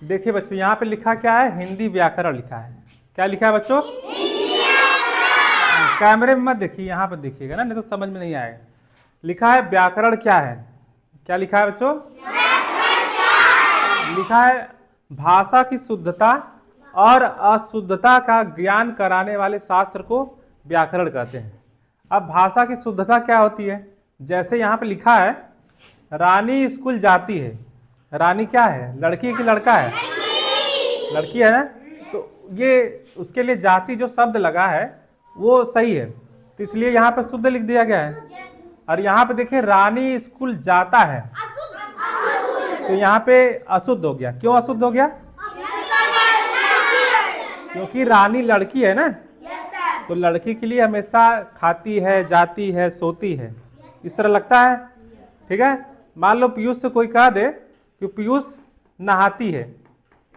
देखिए बच्चों, यहाँ पे लिखा क्या है? हिंदी व्याकरण लिखा है। क्या लिखा है बच्चों? कैमरे में मत देखिए, यहाँ पे देखिएगा ना, नहीं तो समझ में नहीं आएगा। लिखा है व्याकरण क्या है? क्या लिखा है बच्चों? लिखा है भाषा की शुद्धता और अशुद्धता का ज्ञान कराने वाले शास्त्र को व्याकरण कहते हैं। अब भाषा की शुद्धता क्या होती है? जैसे यहाँ पे लिखा है रानी स्कूल जाती है। रानी क्या है? लड़की की लड़का है? लड़की है ना। तो ये उसके लिए जाति जो शब्द लगा है वो सही है, तो इसलिए यहाँ पे शुद्ध लिख दिया गया है। और यहाँ पे देखिए रानी स्कूल जाता है, तो यहाँ पे अशुद्ध हो गया। क्यों अशुद्ध हो गया? क्योंकि रानी लड़की है ना, तो लड़की के लिए हमेशा खाती है, जाती है, सोती है, इस तरह लगता है। ठीक है। मान लो पीयूष से कोई कह दे कि पीयूष नहाती है,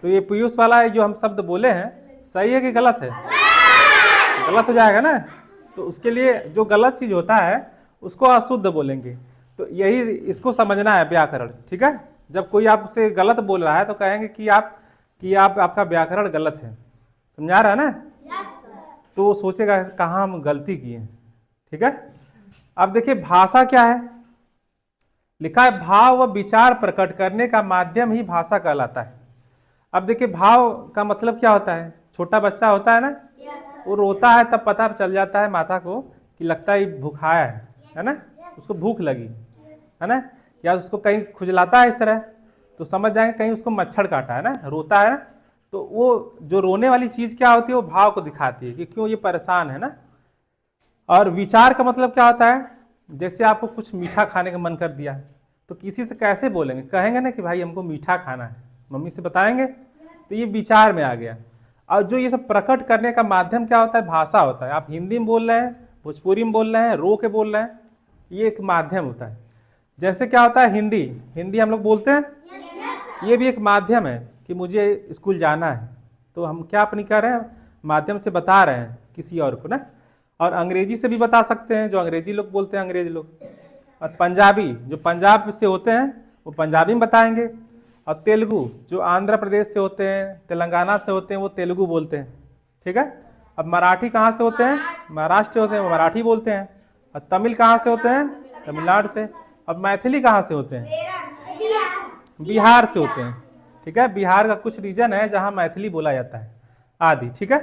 तो ये पीयूष वाला जो हम शब्द बोले हैं सही है कि गलत है? गलत हो जाएगा ना। तो उसके लिए जो गलत चीज होता है उसको अशुद्ध बोलेंगे। तो यही इसको समझना है व्याकरण। ठीक है। जब कोई आपसे गलत बोल रहा है तो कहेंगे कि आपका व्याकरण गलत है। समझा रहा है ना? तो वो सोचेगा कहाँ हम गलती किए। ठीक है। अब देखिए भाषा क्या है? लिखा है भाव व विचार प्रकट करने का माध्यम ही भाषा कहलाता है। अब देखिए भाव का मतलब क्या होता है? छोटा बच्चा होता है ना, वो रोता है तब पता चल जाता है माता को कि लगता है भूखाया है ना, उसको भूख लगी है ना, या उसको कहीं खुजलाता है इस तरह, तो समझ जाएंगे कहीं उसको मच्छर काटा है ना, रोता है ना। तो वो जो रोने वाली चीज क्या होती है, वो भाव को दिखाती है कि क्यों ये परेशान है ना। और विचार का मतलब क्या होता है? जैसे आपको कुछ मीठा खाने का मन कर दिया, तो किसी से कैसे बोलेंगे? कहेंगे ना कि भाई हमको मीठा खाना है, मम्मी से बताएंगे, तो ये विचार में आ गया। और जो ये सब प्रकट करने का माध्यम क्या होता है? भाषा होता है। आप हिंदी में बोल रहे हैं, भोजपुरी में बोल रहे हैं, रो के बोल रहे हैं, ये एक माध्यम होता है। जैसे क्या होता है हिंदी हम लोग बोलते हैं, ये भी एक माध्यम है कि मुझे स्कूल जाना है, तो हम क्या अपनी कह रहे हैं? माध्यम से बता रहे हैं किसी और को ना। और अंग्रेजी से भी बता सकते हैं, जो अंग्रेजी लोग बोलते हैं अंग्रेजी लोग। और पंजाबी जो पंजाब से होते हैं वो पंजाबी में बताएंगे। और तेलुगु जो आंध्र प्रदेश से होते हैं, तेलंगाना से होते हैं, वो तेलुगु बोलते हैं। ठीक है। अब मराठी कहाँ से होते हैं? महाराष्ट्र से होते हैं, वो मराठी बोलते हैं। और तमिल कहाँ से होते हैं? तमिलनाडु से। अब मैथिली कहाँ से होते हैं? बिहार से होते हैं। ठीक है। बिहार का कुछ रीजन है जहाँ मैथिली बोला जाता है आदि। ठीक है।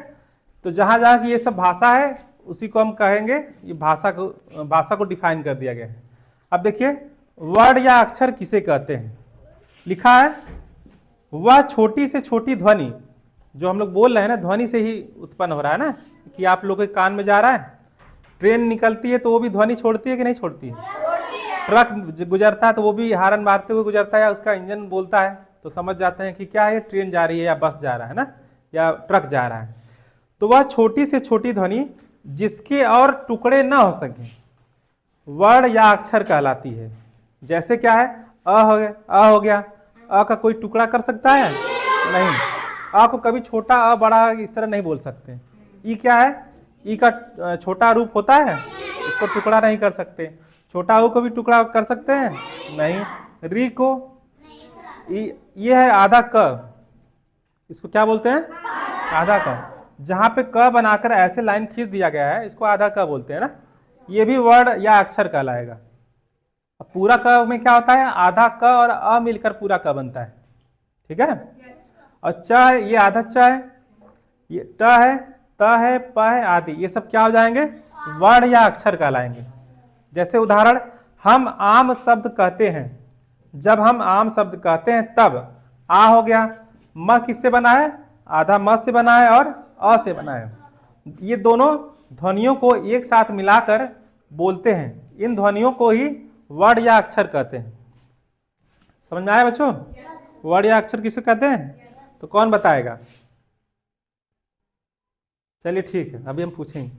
तो जहाँ जहाँ की ये सब भाषा है उसी को हम कहेंगे, ये भाषा को डिफाइन कर दिया गया है। अब देखिए वर्ड या अक्षर किसे कहते हैं? लिखा है वह छोटी से छोटी ध्वनि, जो हम लोग बोल रहे हैं ना, ध्वनि से ही उत्पन्न हो रहा है ना, कि आप लोग के कान में जा रहा है, ट्रेन निकलती है तो वो भी ध्वनि छोड़ती है कि नहीं छोड़ती है? ट्रक गुजरता है तो वो भी हारन मारते हुए गुजरता है, या उसका इंजन बोलता है, तो समझ जाते हैं कि क्या है, ट्रेन जा रही है या बस जा रहा है ना, या ट्रक जा रहा है। तो वह छोटी से छोटी ध्वनि जिसके और टुकड़े ना हो सके वर्ड या अक्षर कहलाती है। जैसे क्या है? अ हो गया। अ का कोई टुकड़ा कर सकता है? नहीं। अ को कभी छोटा अ बड़ा इस तरह नहीं बोल सकते। ई क्या है? ई का छोटा रूप होता है, इसको टुकड़ा नहीं कर सकते। छोटा ऊ को भी टुकड़ा कर सकते हैं? नहीं। री को, ये है आधा क, इसको क्या बोलते हैं? आधा क। जहाँ पे क बनाकर ऐसे लाइन खींच दिया गया है, इसको आधा क बोलते हैं ना। ये भी वर्ड या अक्षर कहलाएगा। अब पूरा क में क्या होता है? आधा क और अ मिलकर पूरा क बनता है। ठीक है। और च है, ये आधा च है, ये ट है, त है, प है आदि, ये सब क्या हो जाएंगे? वर्ड या अक्षर कहलाएंगे। जैसे उदाहरण, हम आम शब्द कहते हैं। जब हम आम शब्द कहते हैं तब आ हो गया। म किससे बना है? आधा म से बना है और अ से बना है। ये दोनों ध्वनियों को एक साथ मिलाकर बोलते हैं। इन ध्वनियों को ही वर्ड या अक्षर कहते हैं। समझ में आया बच्चों? वर्ड या अक्षर किसे कहते हैं? तो कौन बताएगा? चलिए ठीक है, अभी हम पूछेंगे।